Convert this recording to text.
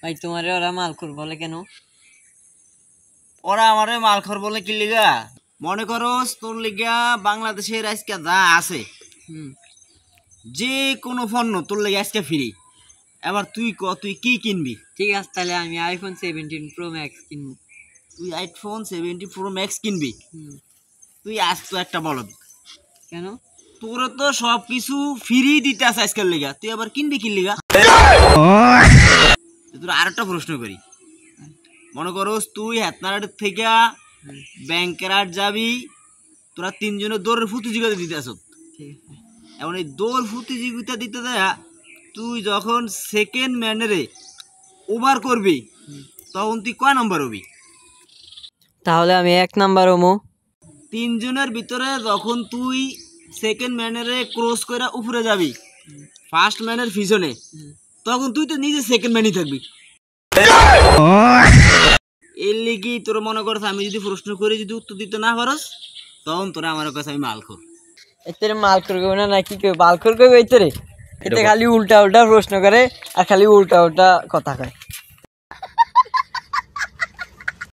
ভাই তোমারে ওরা মালখোর বলে কেন? ওরা আমারে মালখোর বলে কি লিগা? মনে করো তোর লিগা বাংলাদেশের আজকে যা আছে যে কোনো পণ্য তোর লিগা আজকে ফ্রি। এবার তুই কি কিনবি? ঠিক আছে, তাহলে আমি আইফোন 17 প্রো ম্যাক্স কিনবো। তুই আইফোন 17 প্রো ম্যাক্স কিনবি? তুই আজ তো একটা বলদ। কেন? তোর তো সব কিছু ফ্রি দিতে আছে আজকের লিগা, তুই আবার কিনবি কি লিগা? তোর আরেকটা প্রশ্ন করি। মনে করো তুই হেতনার থেকে ব্যাংকের আর যাবি, তোরা তিনজনের দৌড়ের প্রতিযোগিতা দিতে আস। এখন এই দৌড় প্রতিযোগিতা দিতে দেয়া তুই যখন সেকেন্ড ম্যানেরে ওভার করবি তখন তুই কয় নম্বর হবি? তাহলে আমি 1 নাম্বার হমু। তিনজনের ভিতরে যখন তুই সেকেন্ড ম্যানেরে ক্রস করে উপরে যাবি ফার্স্ট ম্যানের পিছনে, তখন তুই তো নিজে সেকেন্ড ম্যানই থাকবি। এর লিগি তোর মনে করছ আমি যদি প্রশ্ন করি যদি উত্তর দিতে না পারস তখন তোরা আমার কাছে আমি মালখোর। এতে মালখোর কইব না নাকি কই বালখোর কইব? এতে খালি উল্টা উল্টা প্রশ্ন করে আর খালি উল্টা উল্টা কথা কয়।